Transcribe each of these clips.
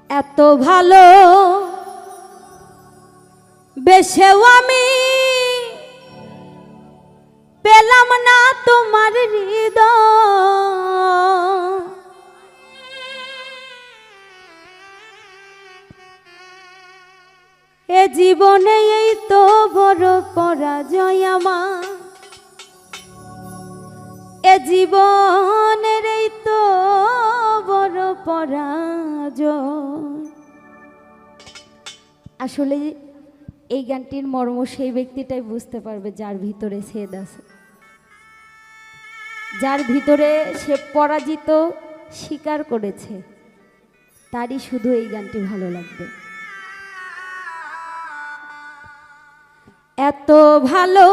এত ভালো বেশেও আমি পেলাম না তোমার হৃদয়। এ জীবনে এই তো বড় পরাজয় আমার, এ জীবনের এই তো বড় পরাজয়। আসলে এই গানটির মর্ম সেই ব্যক্তিটাই বুঝতে পারবে যার ভিতরে ছেদ আছে, যার ভিতরে সে পরাজিত স্বীকার করেছে, তারই শুধু এই গানটি ভালো লাগবে। এত ভালো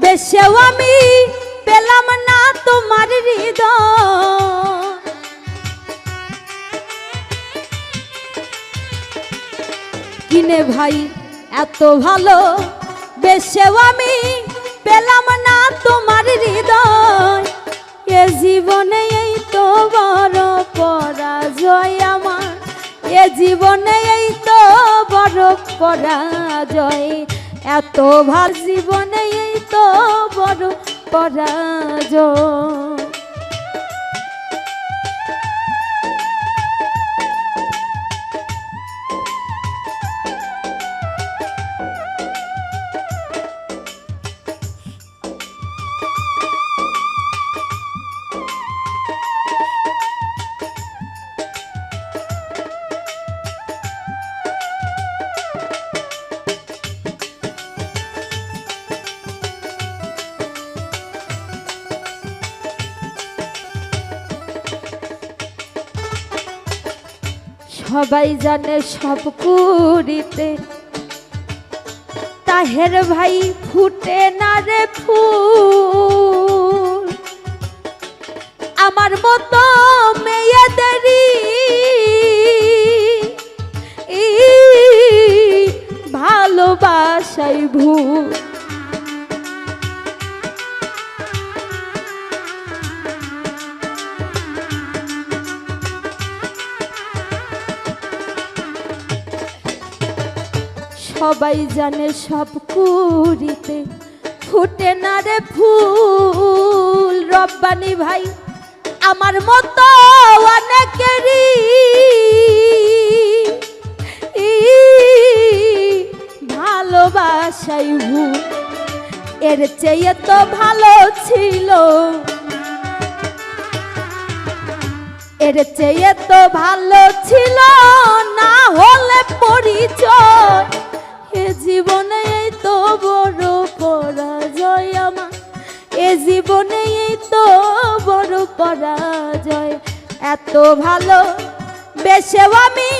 বেশেও আমি পেলাম না তোমার হৃদয়। কিনে ভাই এত ভালো বেশেও আমি পেলাম না তোমার হৃদয়। এ জীবনে এই তো বড় পরাজয় আমার, এ জীবনে এই তো বড় পরাজয়। এত ভাল জীবনে এই তো বড় পরাজয়। সবাই জানে সব কুড়িতে তাহের ভাই ফুটে না রে ফুল। আমার মতো মেয়েদেরই ভালোবাসাই ভুল। সবাই জানে সব কুড়িতে ফুটে না রে ফুল। রব্বানি ভাই আমার মতো অনেকেরই ভালোবাসাই ভুল। এর চেয়ে তো ভালো ছিল, এর চেয়ে তো ভালো ছিল না হলে পরিচয়। এ জীবনে এই তো বড় পরাজয় আমার, এ জীবনে এই তো বড় পরাজয়। এত ভালো বেশেও আমি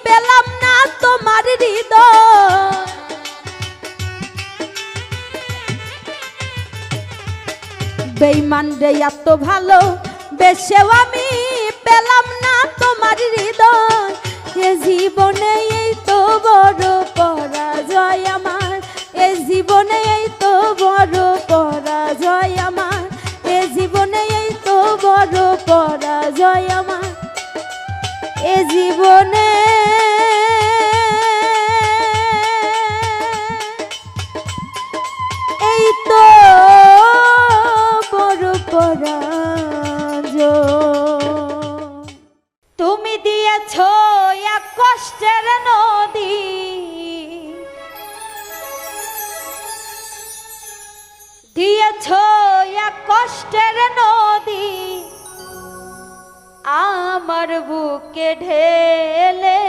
পেলাম না তোমার হৃদয়। বেঈমান রে এত ভালো বেশেও আমি পেলাম না তোমার হৃদয়। এ জীবনে এই তো বড় পরাজয় আমার, এ জীবনে এই তো বড় পরাজয় আমার, এ জীবনে এই তো বড় পরাজয় আমার। এ জীবনে এই তো বড় পরাজয়। তুমি দিয়েছ এক কষ্টের নদী, দিয়েছ এক কষ্টের নদী আমার বুকে ঢেলে।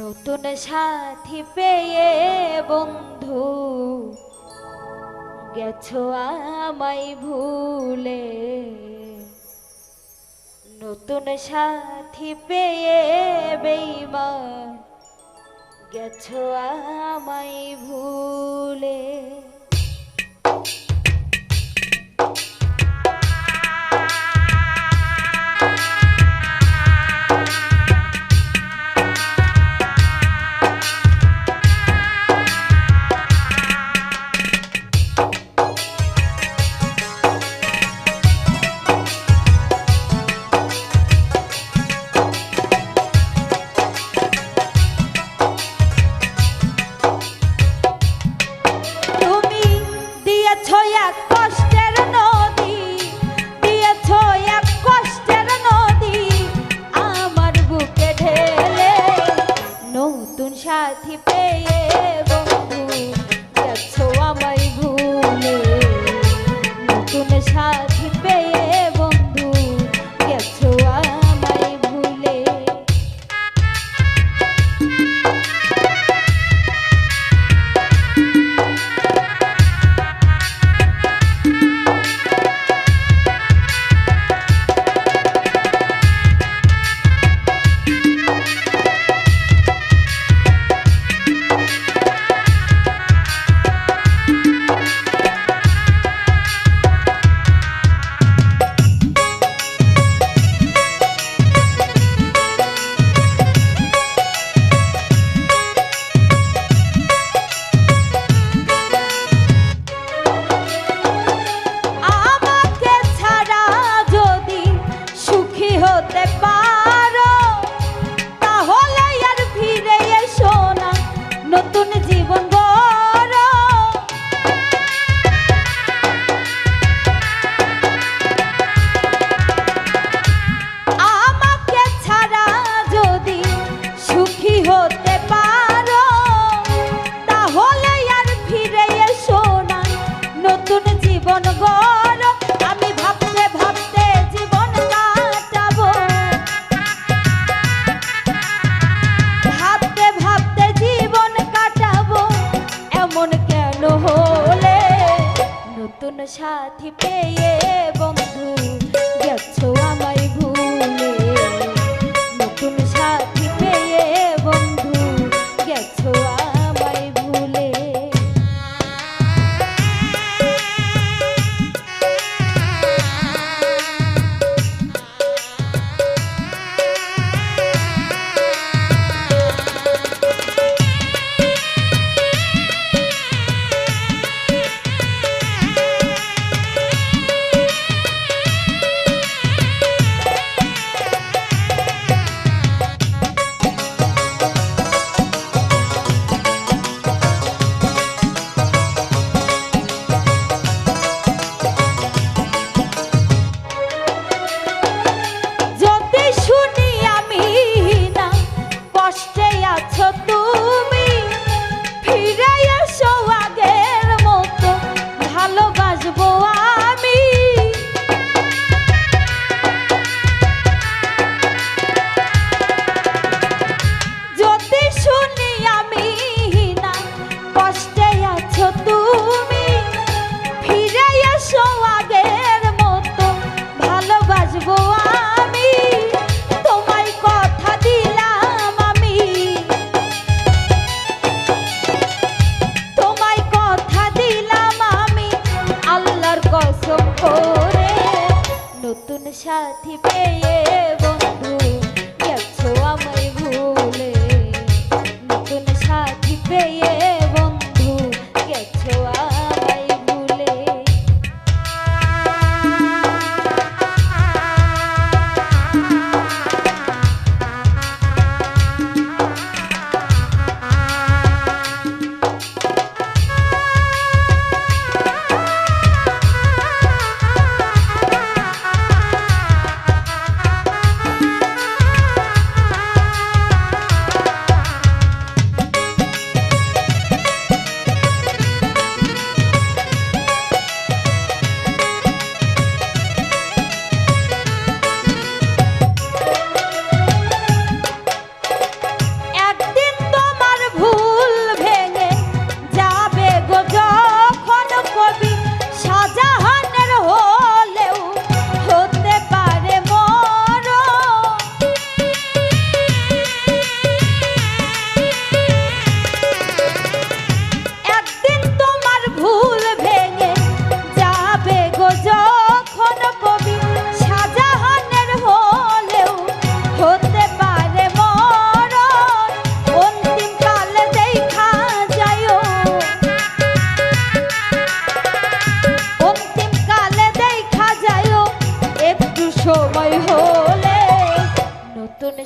নতুন সাথী পেয়ে বন্ধু গেছো আমায় ভুলে। নতুন সাথী পেয়ে বেঈমান গেছো আমায় ভুলে। সাথী পেয়ে বন্ধু গেছো আমায় ভুলে। সাথী পেয়ে বন্ধু গেছো আমায় ভুলে। নতুন সাথী পেয়ে বন্ধু গেছো আমায় ভুলে। নতুন সাথী পেয়ে বন্ধু গেছো আমায় ভুলে। নতুন সাথী পেয়ে বন্ধু গেছো আমায় ভুলে।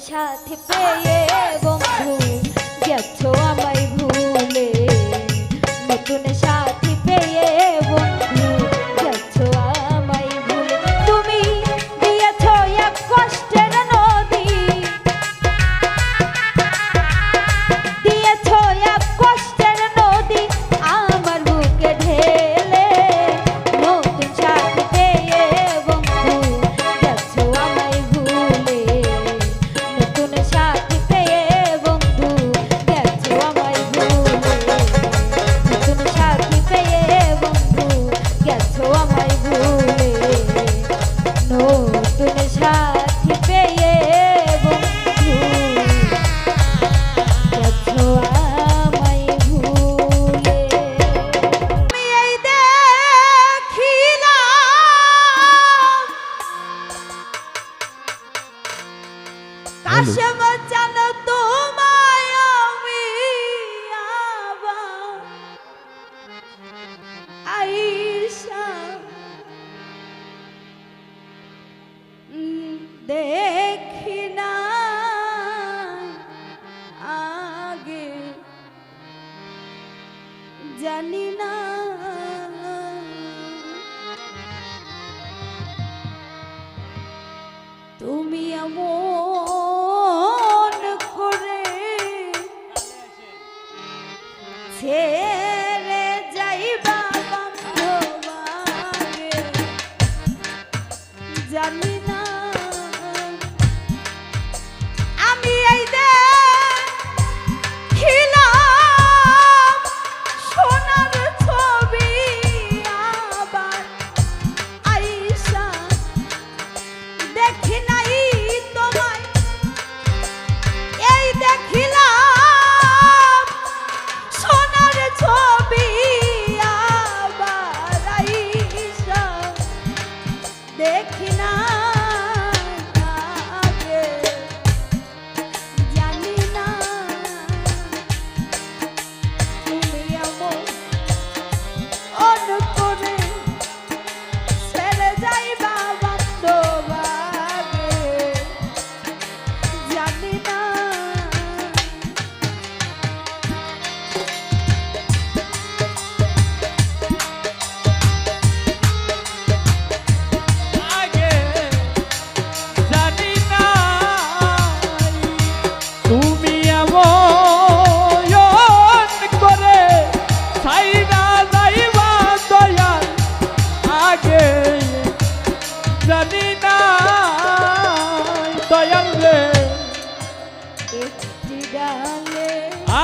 সাথী পেয়ে বন্ধু গেছো আমায় ভুলে। নতুন সাথী পেয়ে বন্ধু গেছো আমায় ভুলে। তুমি দিয়েছো এক কষ্টের নদী, দিয়েছো এক কষ্টের নদী আমার বুকে ঢেলে। নতুন সাথী পেয়ে কাশেম চান তোমায় আমি আবার আইসা দেখি না আগে জানি না তুমি এমন করে ছেড়ে যাইবা বান্ধবাগে জানি না আমি এই দেখিলাম সোনার ছবি আবার আইসা দেখি নাই তোমায় এই দেখিলাম সোনার ছবি আবার আইসা দেখি না আগে জানি না তুমি এমন করে ছেড়ে যাইবা বান্ধবাগে জানি না আগে জানি না তুমি এমন করে ছাইরা যাইবা দয়াল আগে জানি না দয়াল রে একটি ডালে আ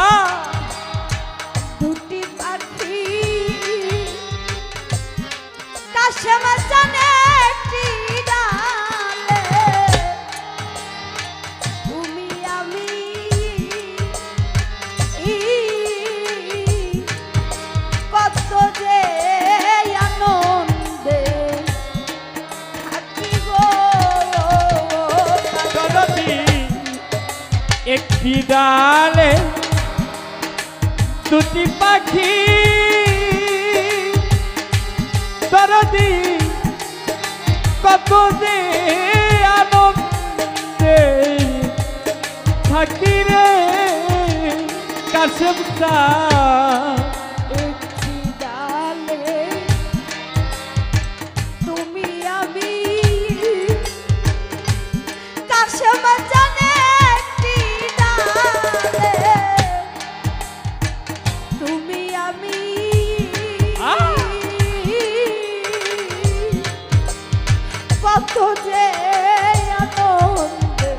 দুটি পাখি কাশেম জানে একটি ডালে তুমি আমি কত যে আনন্দে থাকি গো জননী একটি ডালে দুটি পাখি দরদি কত যে আনন্দে থাকি রে কাশেম একটি ডালে তুমি আমি কাশেম জানে একটি ডালে তুমি আমি কত যে আনন্দে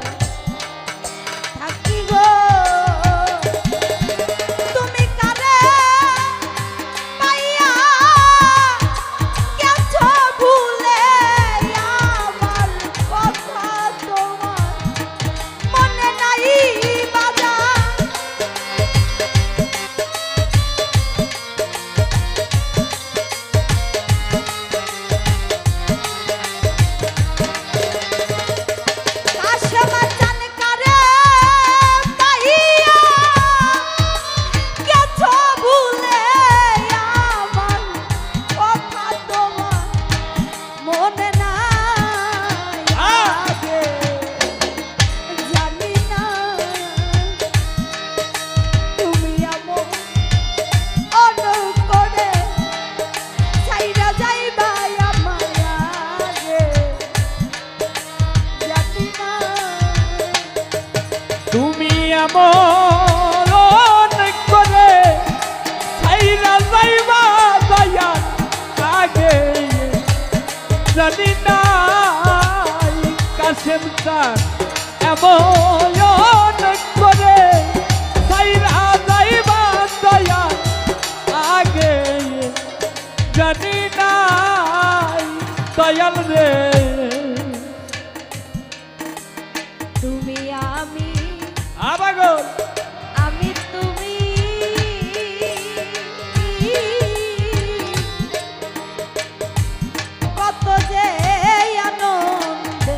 থাকি গো তুমি কারে পাইয়া গেছো ভুলে আমার কথা তোমার মনে নাই বাজার কাশেম জান কারে পাইয়া গেছো ভুলে আমার কথা তোমার মনে নাই আগে জানি না তুমি এমন করে ছাইরা যাইবা আমায় আগে জানি না তুমি এমন করে ছাইরা যাইবা দয়াল আগে জানি না কাশেম চান এমন করে ছাইরা যাইবা দয়াল আগে জানি না দয়াল রে তুমি আমি আবাগল আমি তুমি কত যে আনন্দে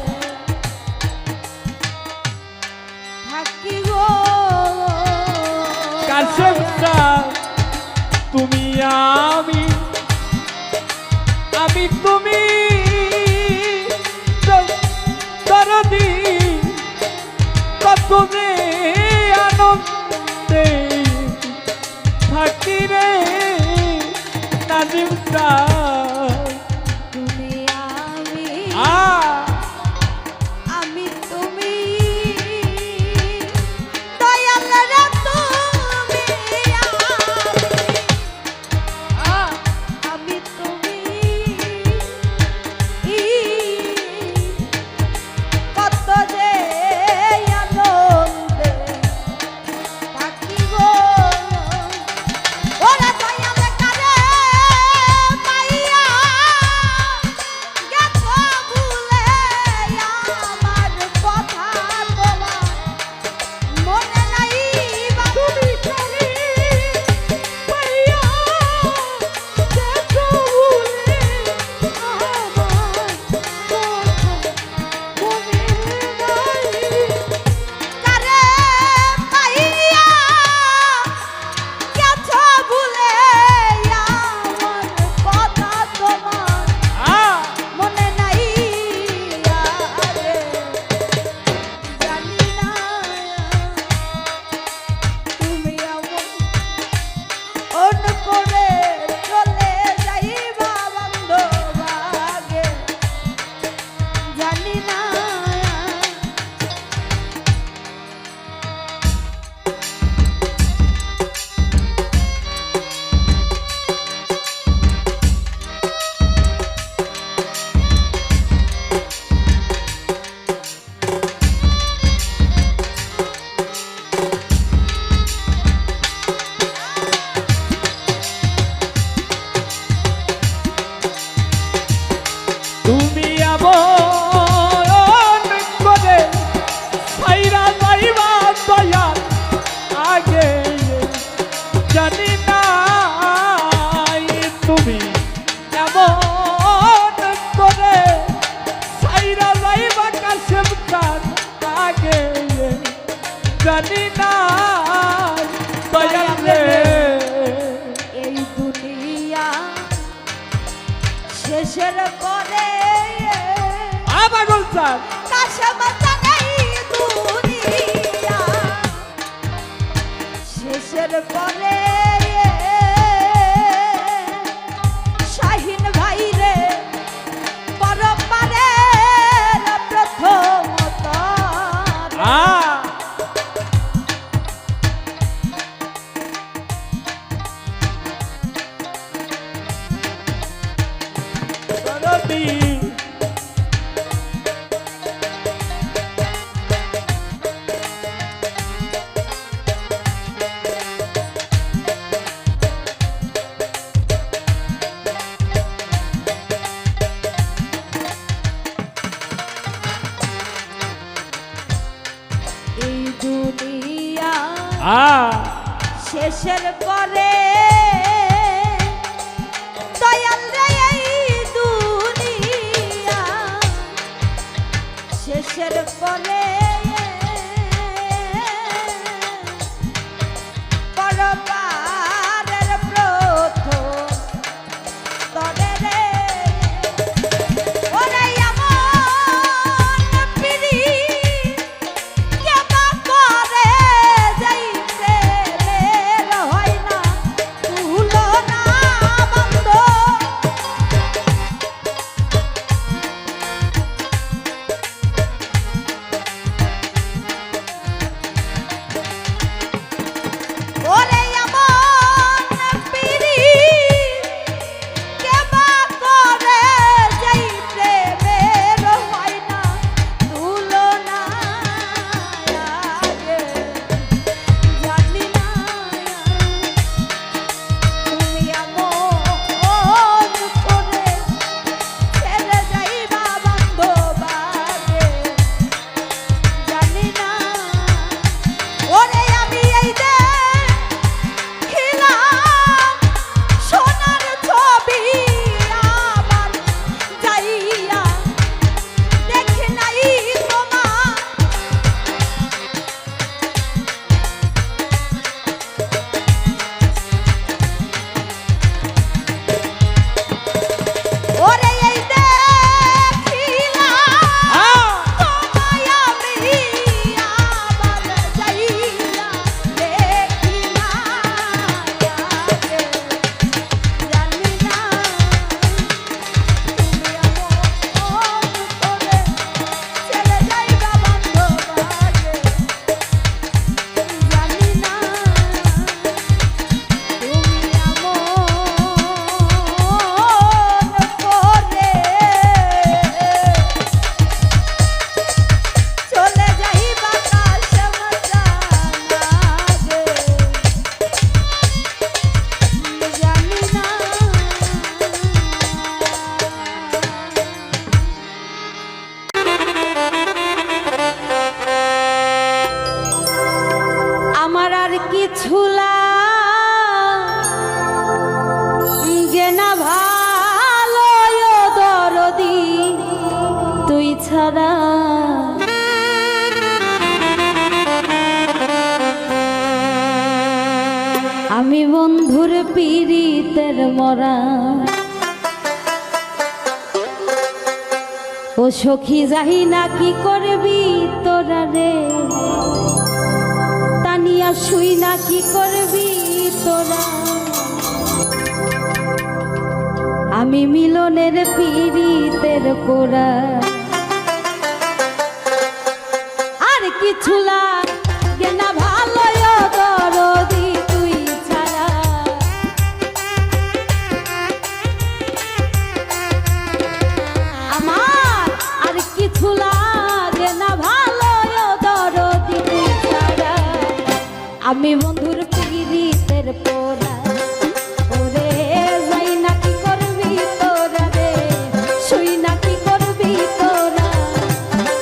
যাইবা কাশেম চাঁদ আগে জানি না দয়াল রে এই দুনিয়া শেষের পরে পাগল চাঁদ কাশেম চাঁদ এই দুনিয়া শেষের পরে শাহিন ভাই রে পরপারের প্রথম তরে। দরদি এই দুনিয়া শেষের পরে দয়াল রে এই দুনিয়া শেষের পরে পরপারের প্রথম তরে রে ওরে এমন পিরি কেবা করে যাইতে বের হয় না তুলনা বন্ধ। ওরে এমন পিরি কেবা করে যাইতে বের হয় না তুলনা আগে জানি না তুমি এমন করে ছেড়ে যাইবা বান্ধব আগে জানি না ওরে আমি এই দেখিলাম সোনার ছবি আবার যাইয়া দেখি নাই তোমার ওরে এই দেখিলাম তোমায় আমি আবার যাইয়া দেখি না আগে জানি না তুমি এমন করে ছেড়ে যাইবা বান্ধব আগে জানি না তুমি এমন করে চলে যাইবা কাশেম চাঁদ আগে জানি না। আমার আর কিছু লাগে না ভালো দরদি তুই ছাড়া আমি বন্ধুর পীড়িতের মরা ও সখী যাই না কি করবি তোরা রে তানিয়া শুই না কি করবি তোরা আমি মিলনের পীড়িতের পোড়া আর কিছু লাগে না ভালো দরদি তুই ছাড়া আমার আর কিছু লাগে না ভালো দরদি তুই ছাড়া আমি বন্ধুর পীড়িতের পোড়া ওরে যাই না কি করবি তোরা রে শুই না কি করবি তোরা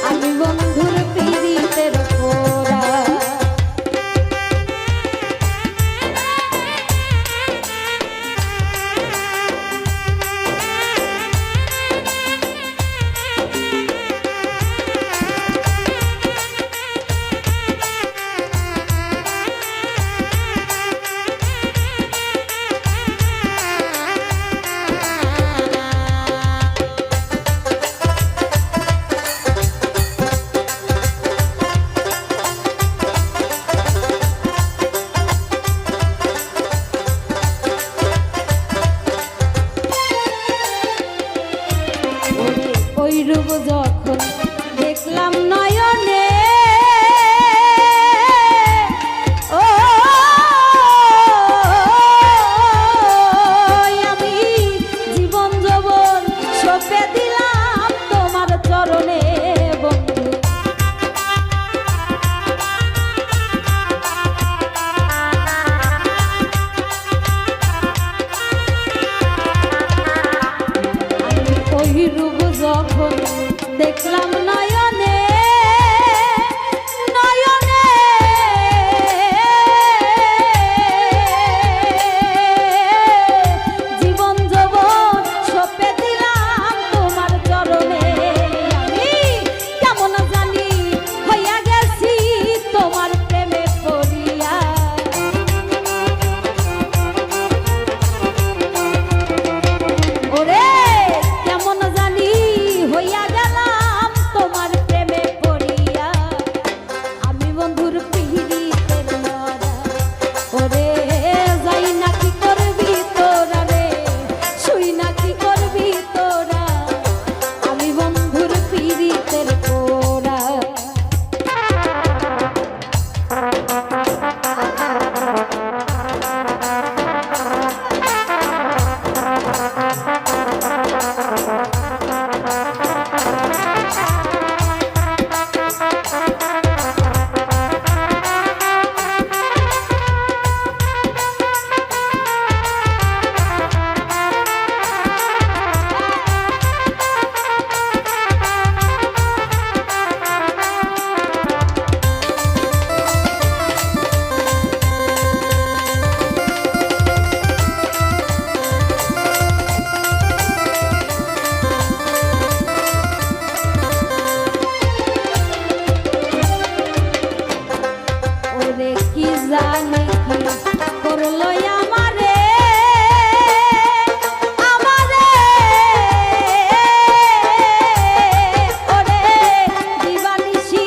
আমি বন্ধুর পীড়িতের পোড়া যখন দেখলাম নয়নে ও আমি জীবন যৌবন সঁপে দিলাম তোমার চরণে বন্ধু। আমি ওই রূপ যখন দেখলাম নয়নে নয়নে জীবন যৌবন সঁপে দিলাম তোমার চরণে। আমি কেমন জানি হইয়া গেছি তোমার প্রেমে পড়িয়া ওরে কেমন জানি হইয়া গেলাম তোমার প্রেমে পড়িয়া। আমি বন্ধুর পিহিরিতের মরা ওরে যাই না কি করবি তোরা রে শুই না কি করবি তোরা আমি বন্ধুর পিহিরিতের পোড়া। ওরে কি জানি কি করলো আমারে আমারে ওরে দিবানিশি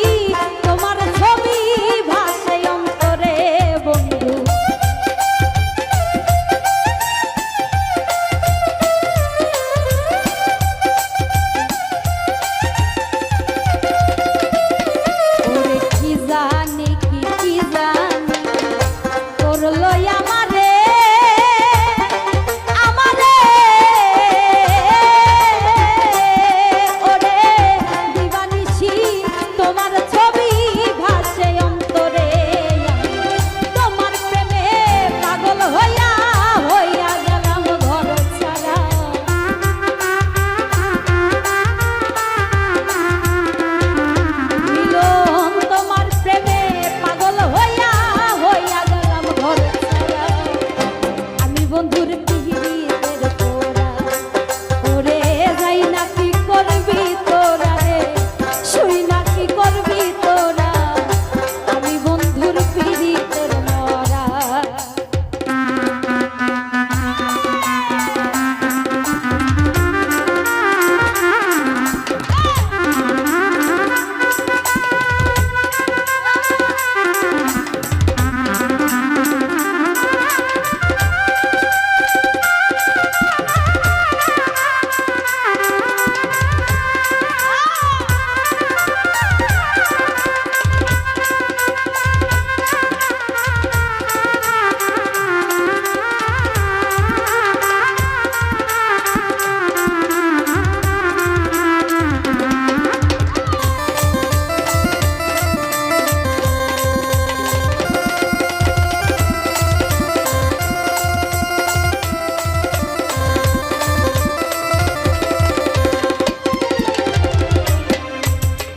তোমার ছবি ভাসে অন্তরে বন্ধু। ওরে কি জানি কি জানি করলো আমারে আমারে ওরে দিবানিশি তোমার ছবি ভাসে অন্তরে। তোমার প্রেমে পাগল হইয়া হইয়া গেলাম ঘর ছাড়া মিলন তোমার প্রেমে পাগল হইয়া হইয়া গেলাম ঘর ছাড়া। আমি বন্ধুর পিহিরিতের পোড়া ওরে যাই না কি করবি তোরা রে শুই না কি করবি তোরা আমি বন্ধুর পিহিরিতের মরা।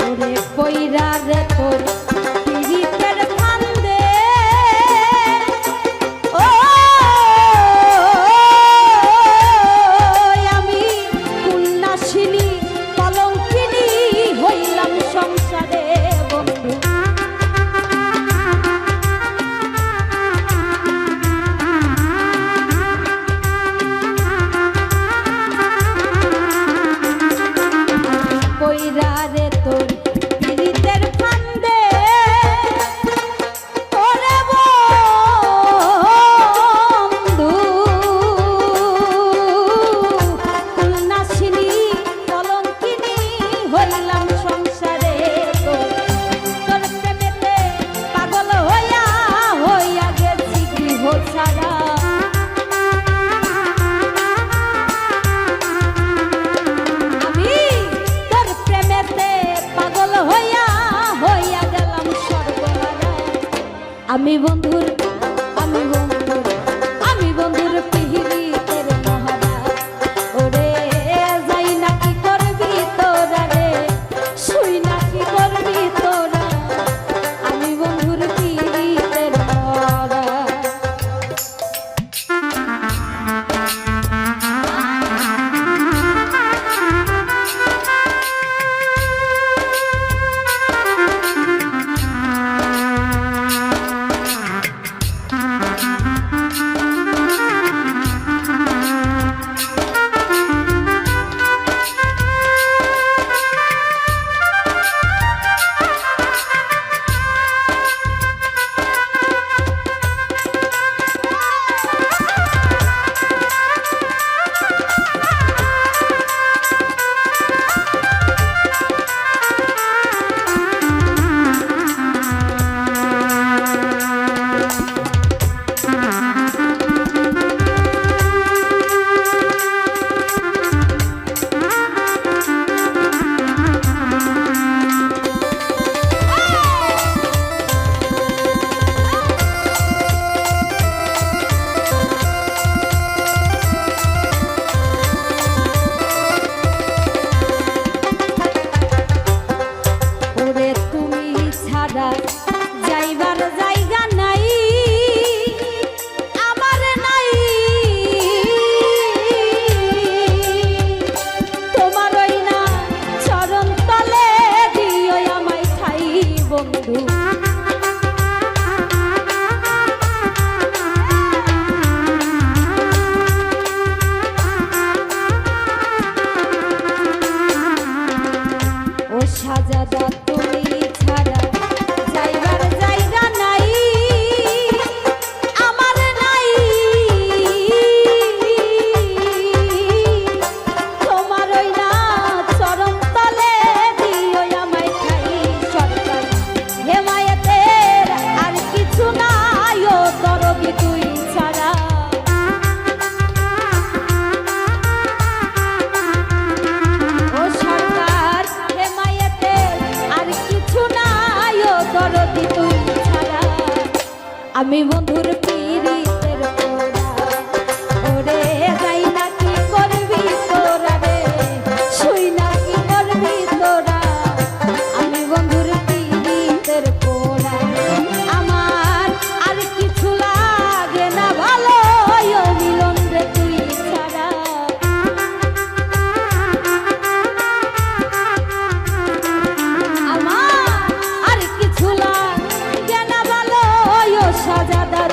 ওরে কইরা রে তোর পিরিতের ফান্দে ও আমি কন্যাশিনী কলঙ্কিনী হইলাম সংসারে বন্ধু। কইরা রে তোর পিরিতের ফান্দে গেলাম সংসারে তোর প্রেমেতে পাগল হইয়া হইয়া গেছি গৃহ ছাড়া আমি তোর প্রেমেতে পাগল হইয়া হইয়া গেলাম সর্বহারা আমি বন্ধুর পিহিতের মহারা ওরে যাই না কি করবি তোরা রে শুই না কি করবি তোরা আমি বন্ধুর পিহিতের মহারা যাইবার জায়গা নাই আমার নাই তোমার ওই না চরণ তলে দিও আমায় ঠাই বন্ধু ও সাজাদা তুমি ছাড়া যাইবার জায়গা নাই আমার নাই তোমার ওই না চরণ তলে দিও আমায় ঠাই সরকার হেমায়েতের আর কিছু নাই ও দরদি তুই ছাড়া ও সরকার হেমায়েতের আর কিছু নাই ও দরদি তুই ছাড়া আমি বন্ধুর পিরিতের পোড়া ওরে যাই না কি করবি তোরা রে শুই না কি করবি তোরা আমি বন্ধুর পিরিতের পোড়া আমার আর কিছু লাগে না ভালো ও মিলন রে তুই ছাড়া আমার আর কিছু লাগে না ভালো ও সাজাদার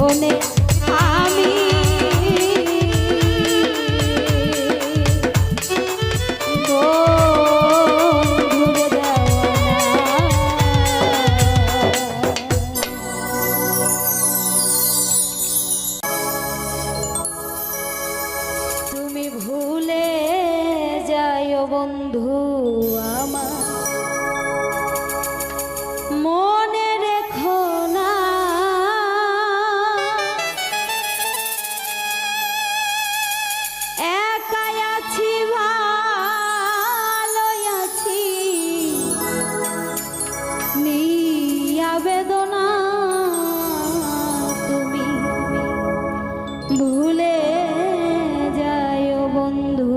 জীবনে আমি বন্ধুরে দেওয়ানা। তুমি ভুলে যায় বন্ধু আমার মনে রেখো না একাই আছি ভালোই আছি নিয়া বেদনা তুমি ভুলে যায় বন্ধু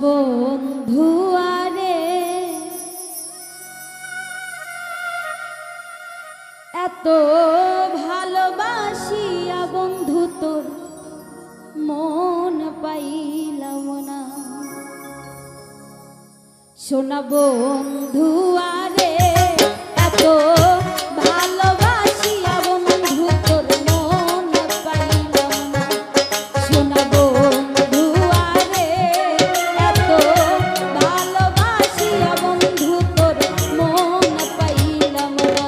বন্ধু আরে এত ভালোবাসিয়া বন্ধু তোর মন পাইলাম না সোনা বন্ধু আরে এত ভালোবাসিয়া বন্ধু তোর মন পাইলাম না সোনা বন্ধু আরে এত ভালোবাসিয়া বন্ধু তোর মন পাইলাম না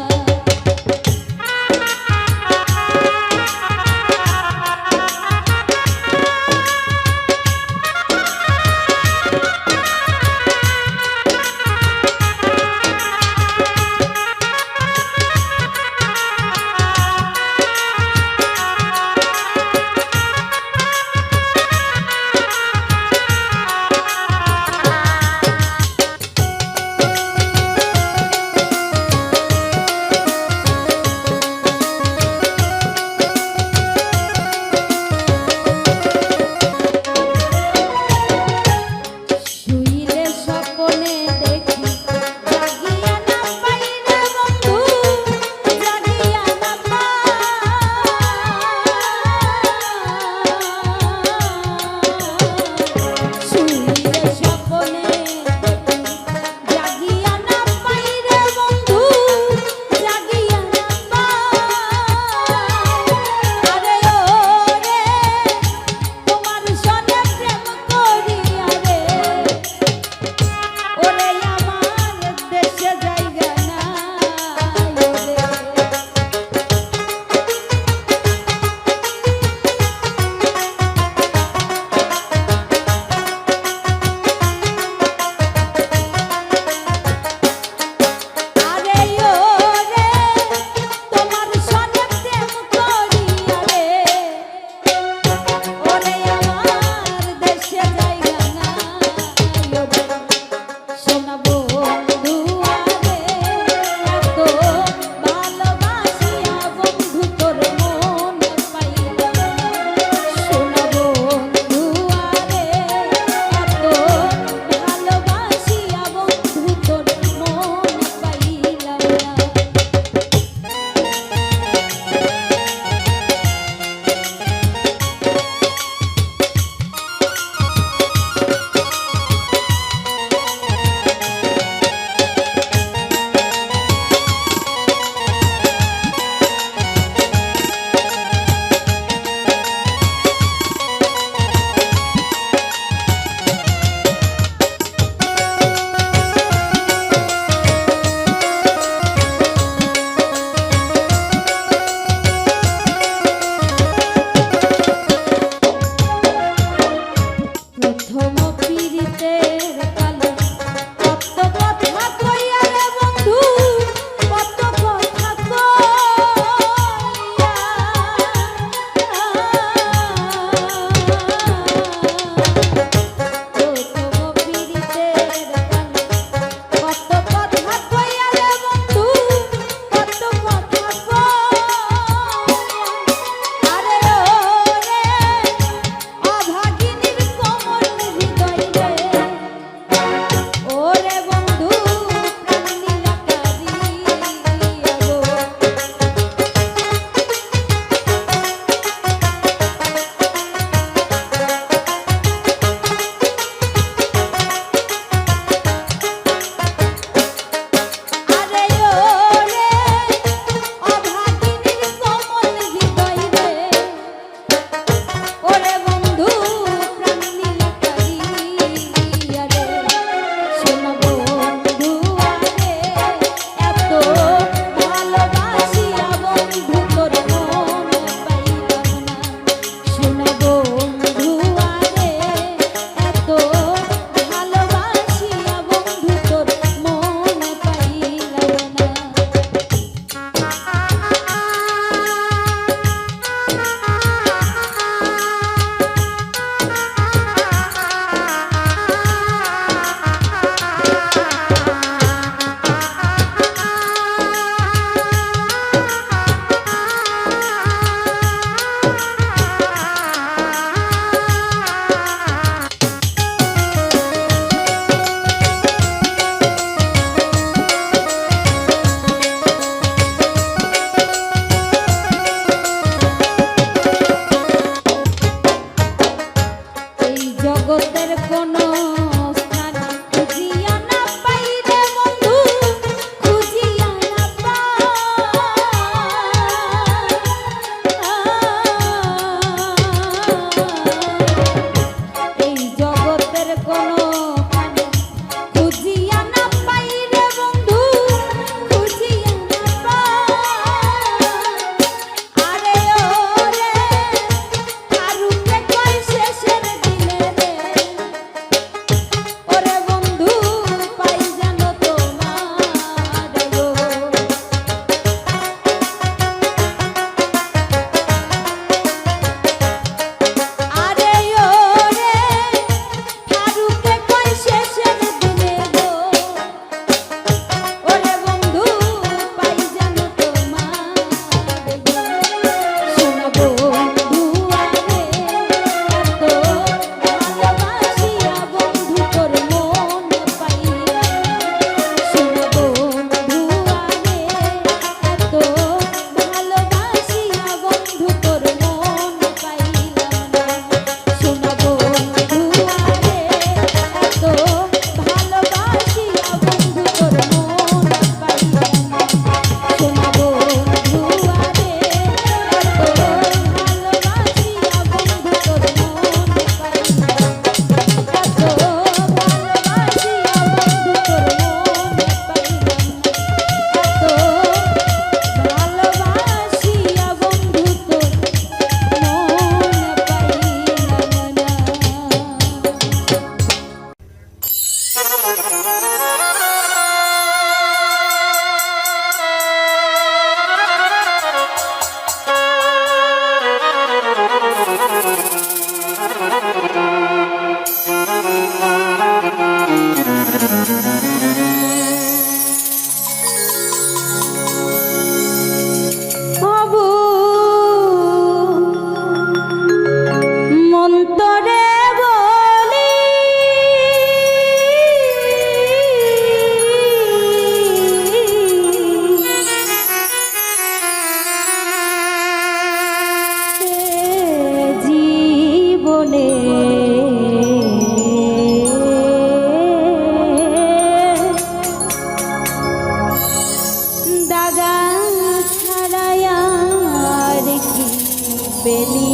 পেলি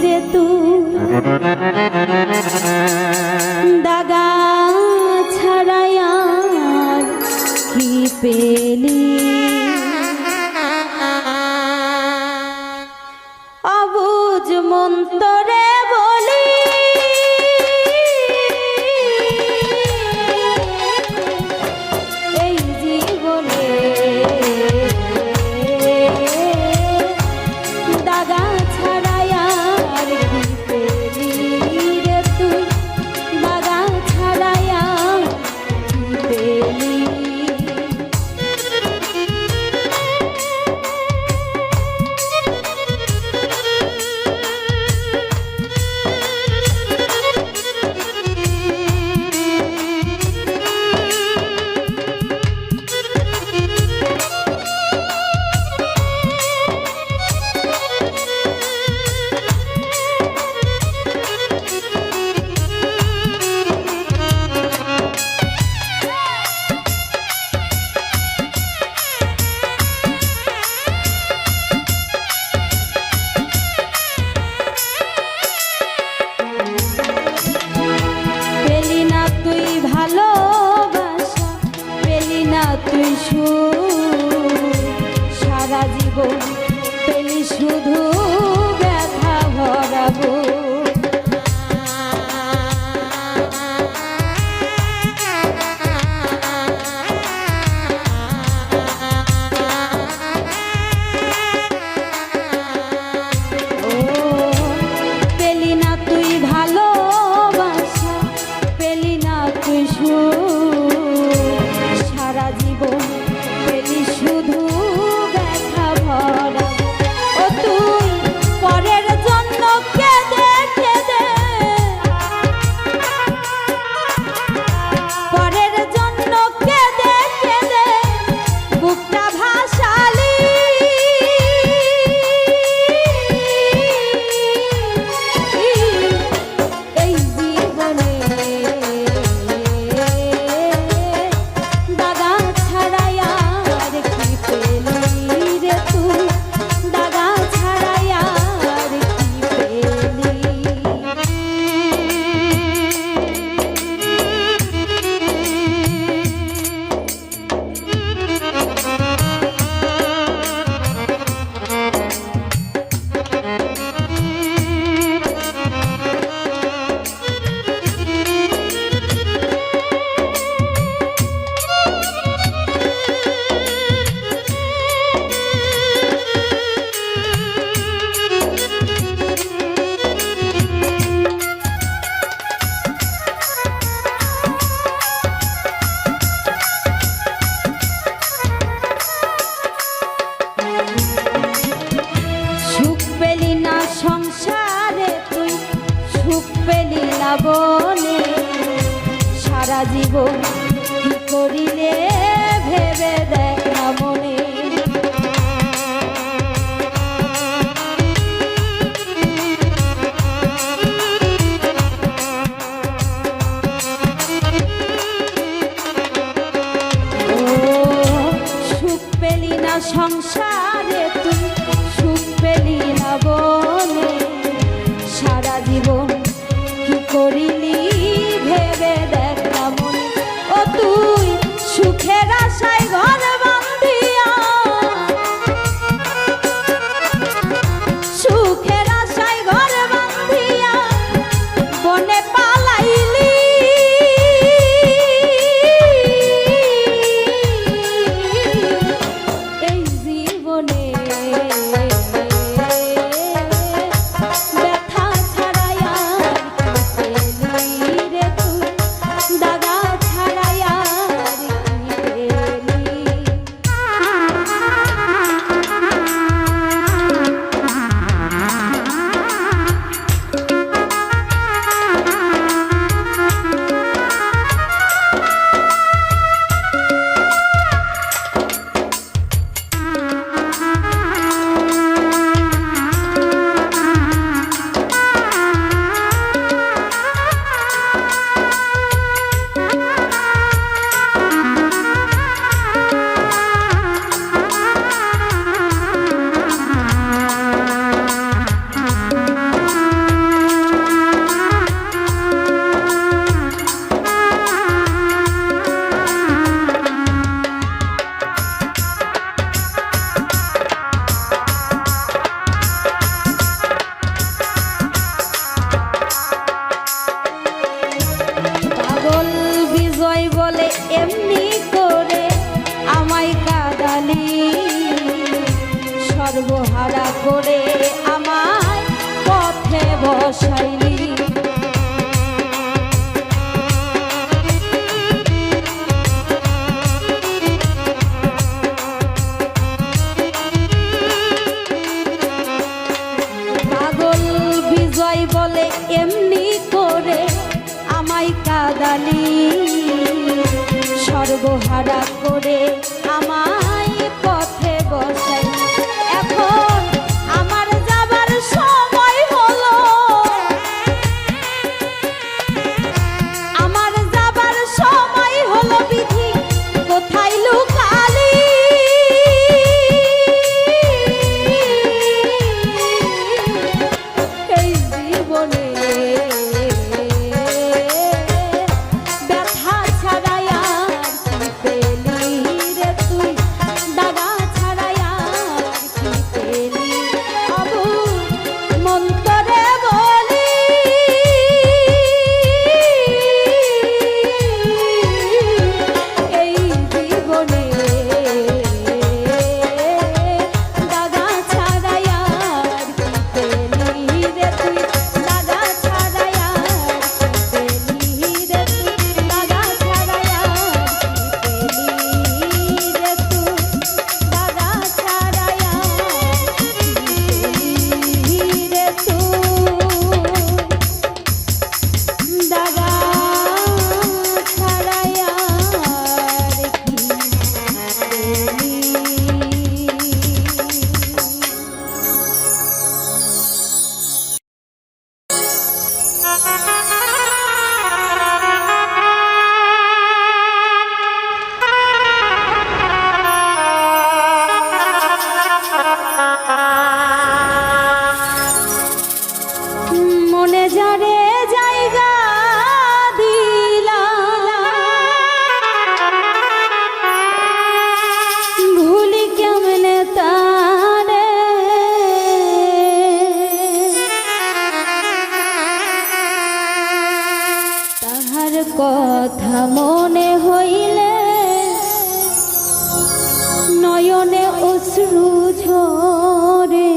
রে তুই দাগা ছাড়াই আর কি পেলি অবুঝ মন তোরে বলি এই জীবনে দাগা ছাড়াই আর কি পেলি রে তুই দাগা ছাড়াই আর কি পেলি পেলি না তুই ভালোবাসা পেলি না তুই সারা জীবন পেলি শুধু ব্যথা ভরাবো পেলি না তুই ভালোবাসা পেলি না তুই সারা জীবন পেলি শুধু ব্যথা ভরা ও তুই পরের জন্য কেঁদে কেঁদে পরের জন্য কেঁদে কেঁদে বুকটা ভাসালি এই জীবনে দাগা ছাড়াই আর কি পেলি রে তুই দাগা ছাড়াই আর কি পেলি সুখ পেলি না সংসারে তুই সুখ পেলি না বনে সারা জীবন কি করিলে ভেবে দেখ না মনে ও সুখ পেলি না সংসারে তুই সুখ পেলি না বনে সারা জীবন কি করিলি ভেবে দেখ না মনে ও তুই সুখের আশায় ঘর বান্ধিয়া সুখের আশায় ঘর বান্ধিয়া বনে পালাইলি এই জীবনে ব্যথা ছাড়াই আর কি পেলি রে তুই দাগা ছাড়াই আর কি পেলি এমনি করে আমায় কাঁদালি সর্বহারা করে আমায় পথে বসাইলি পাগল বিজয় বলে এমনি করে আমায় কাঁদালি সর্বহারা করে আমায় পথে বসাই এখন আমার যাবার সময় হলো আমার যাবার সময় হলো বিধি কোথায় লুকালি এই জীবনে ব্যথা ছাড়াই আর কি পেলি রে তুই দাগা ছাড়াই আর কি পেলি অবুঝ মন্তরে বলি এই জীবনে দাগা ছাড়াই আর কি পেলি রে তুই দাগা ছাড়াই আর কি পেলি রে তুই দাগা ছাড়াই আর কি পেলি রে তুই দাগা ছাড়াই আর কি পেলি রে তুই দাগা ছাড়াই মনে যারে জায়গা দিলাম ভুলি কেমনে তারে তাহার কথা মনে হইলে নয়নে অশ্রু ঝরে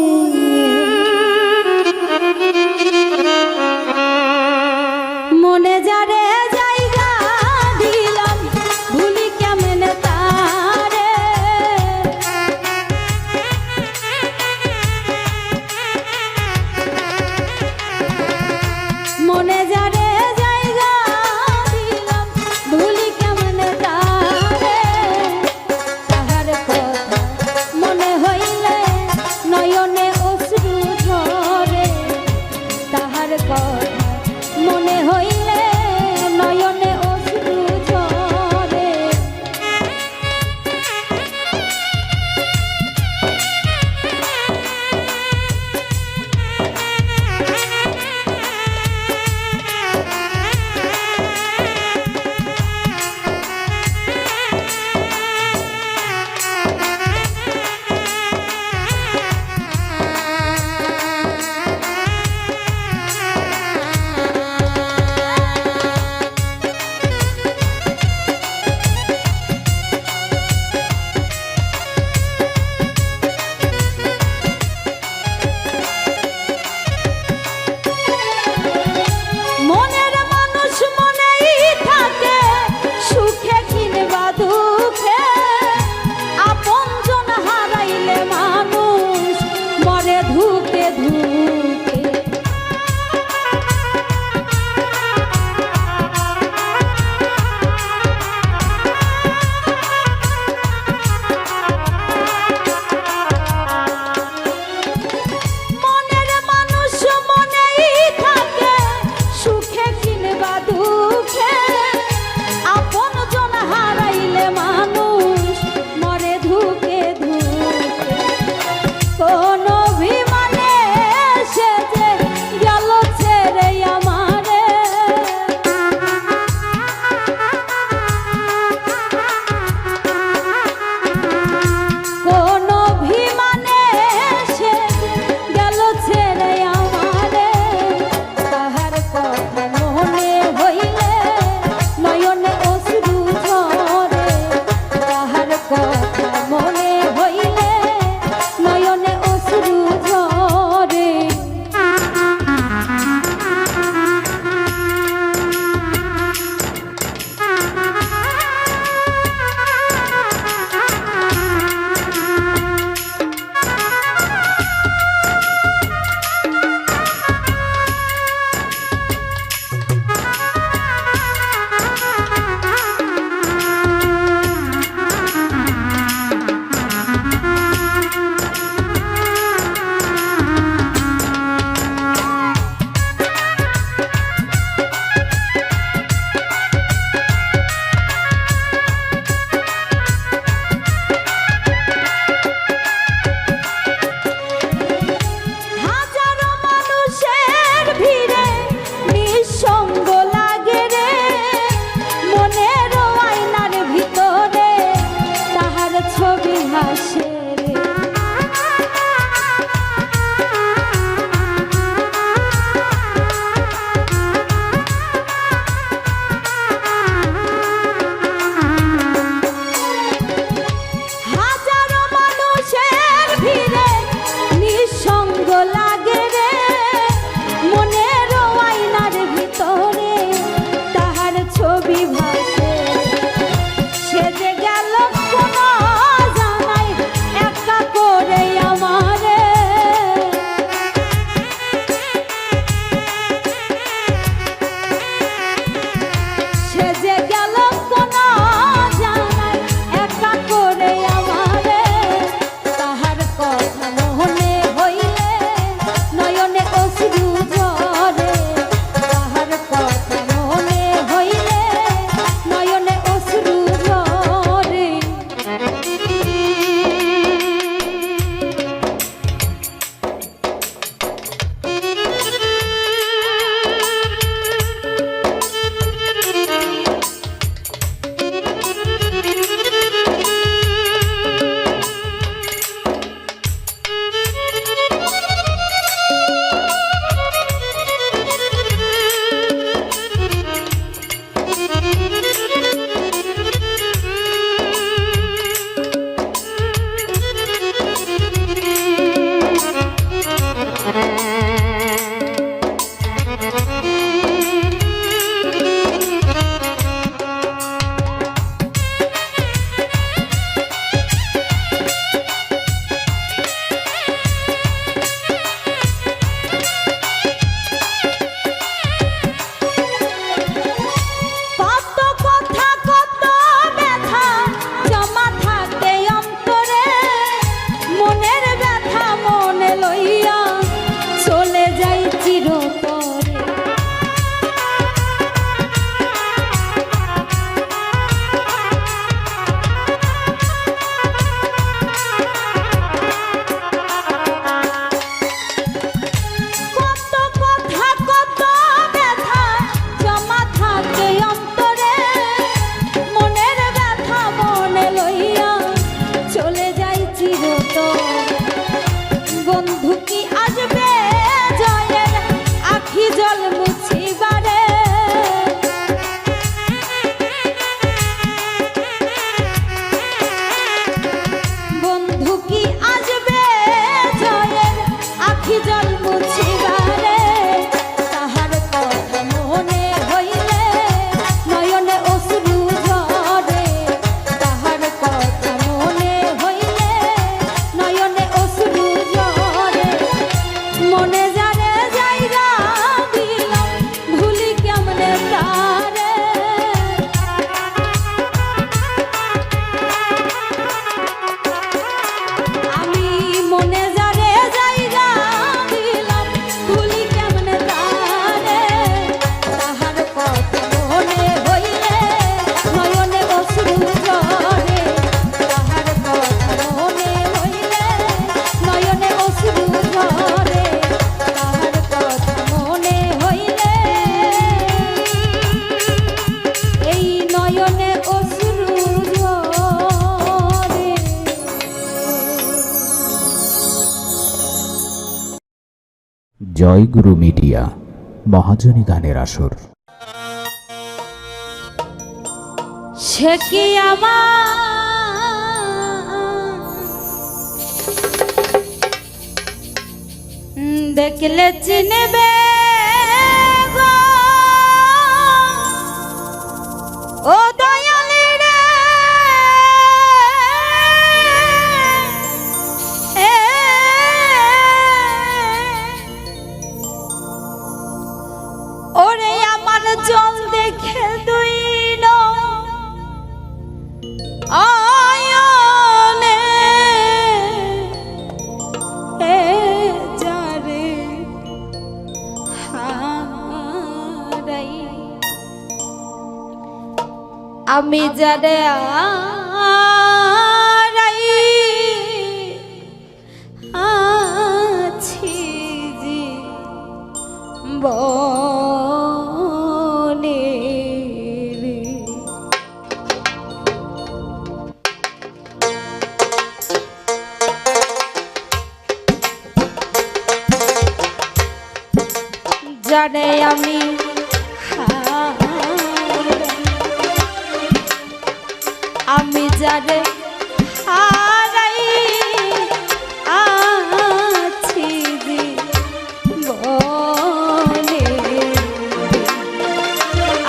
মনে যারে জায়গা দিলাম ভুলি কেমনে তারে মনে যারে জায়গা দিলাম ভুলি কেমনে তারে তাহার কথা মনে হইলে জয় গুরু মিডিয়া মহাজনী গানের আসর। সে কি আমার দেখলে চিনবে গো, ও দয়ালি রে, ওরে আমার জল দেখে দুই আয়নে যারে হারাই, আমি যারে হারাই আছি জীবনে রে। জানে আমি আমি জানে হারাই আছি জীবনে,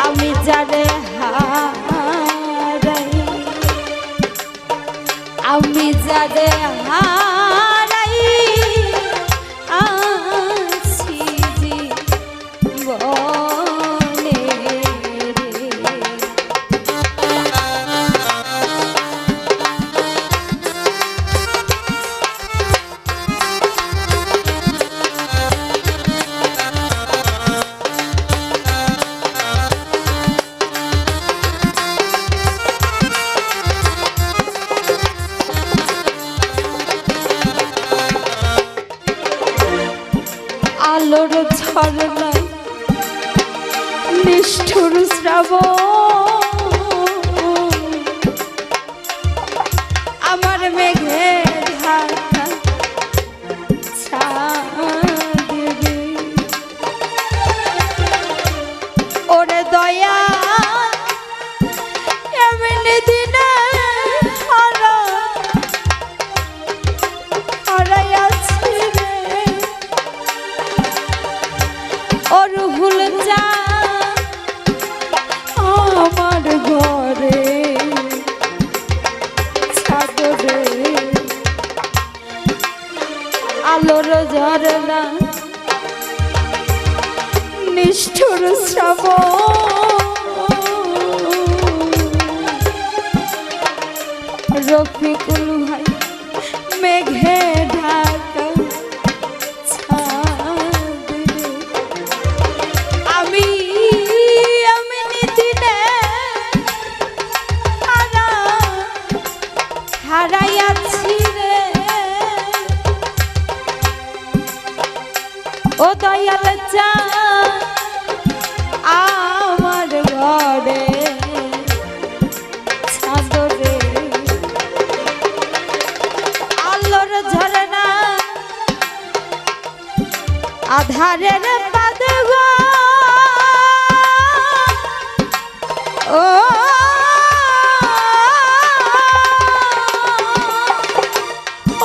আমি জানে হারাই, আমি জানে হারাই আছি জীবনে রে। আলোর ঝরনায় নিষ্ঠুর শ্রাবণ, আমার মেঘের ঢাকা ছাদে, ওরে দয়া এমনি দিনে হারাইয়াছি রে, ওর ভুল যা আমার ঘরে ছাদরে, আলোর ঝরনা নিষ্ঠুর শ্রাবণ, রফিকুল ভাই মেঘে ঢাকা ছাদরে, আমি দিনে হারাইয়াছি রে, ও দয়াল চা আমার ঘরে ছাদরে, আলোর ঝরনা আধারের পাদে গো, ও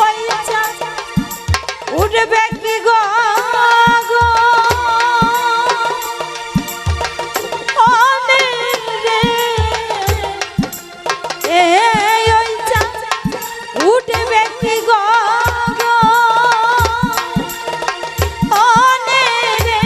ওই চাঁদ উঠবে কি গো গো, ওরে রে, ওই চাঁদ উঠবে কি গো গো, ওরে রে,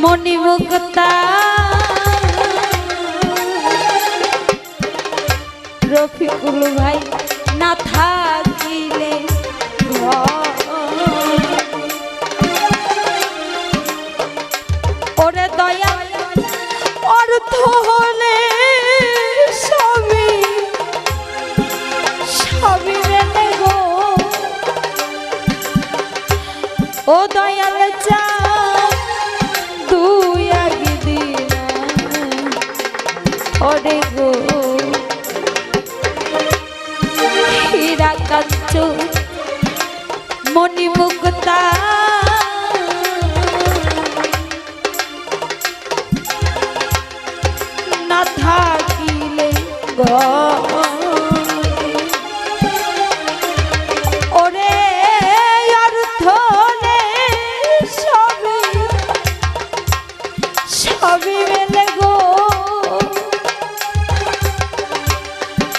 মণিমুক্তা রফিকুল ভাই না থাকিলে ওরে দয়া অর্থ হলে সবই সবই রেলে গো ও দয়াল চা দুই একদিন ওরে গো হীরা কাঞ্চ মণিমুক্তা না থাকিলে ওরে অর্থ সবই সবই মেলে গো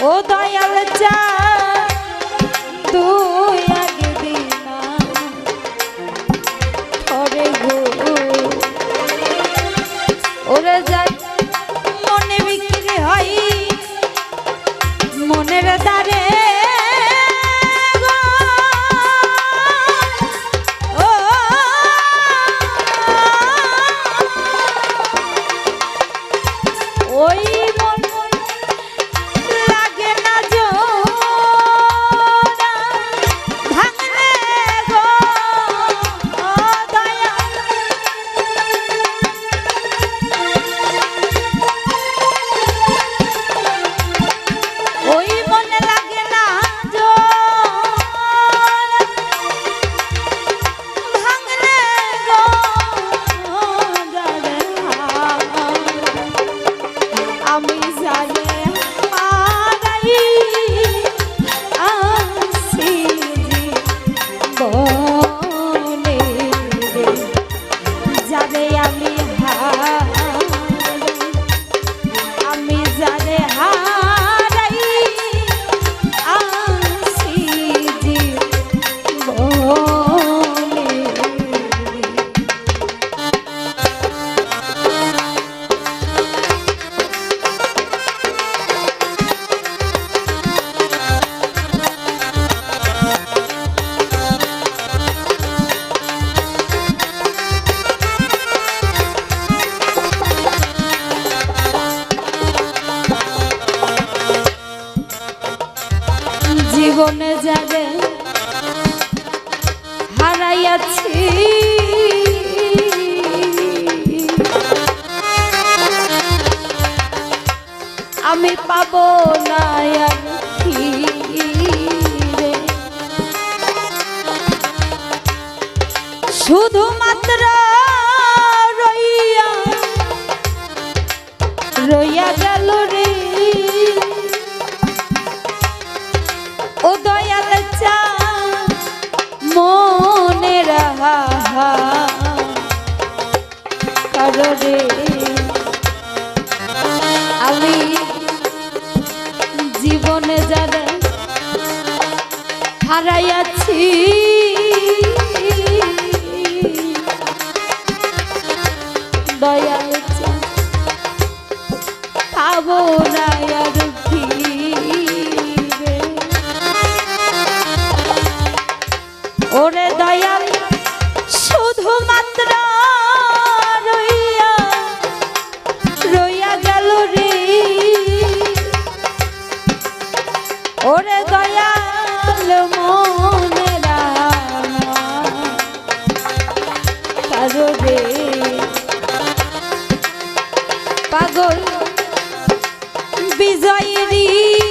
ও দয়াল চা দুই একদিন ওরে গো ওরে যাই মনে বিক্রি হয় মনের দ্বারে ওই মন লাগে না জোড়া ভাঙলে গো দয়া ওই মনে লাগে না জোড়া ভাঙলে গো আমি জানে হারাই আসি বনে জানে আমি জানে হারাই আসি বনে জীবনে যাবে হারাইয়াছি আমি পাবো না আর ফিরে শুধুমাত্র রইয়া রইয়া গেল রে ও দয়াল চা মনে রাহা কররে আমি জীবনে যারা হারাইয়াছি দয়াল চা পাবো না আর ফিরে ওরে দয়াল শুধুমাত্র রইয়া রইয়া গেল রে ওরে দয়াল মনে কারো রে পাগল বিজয়ী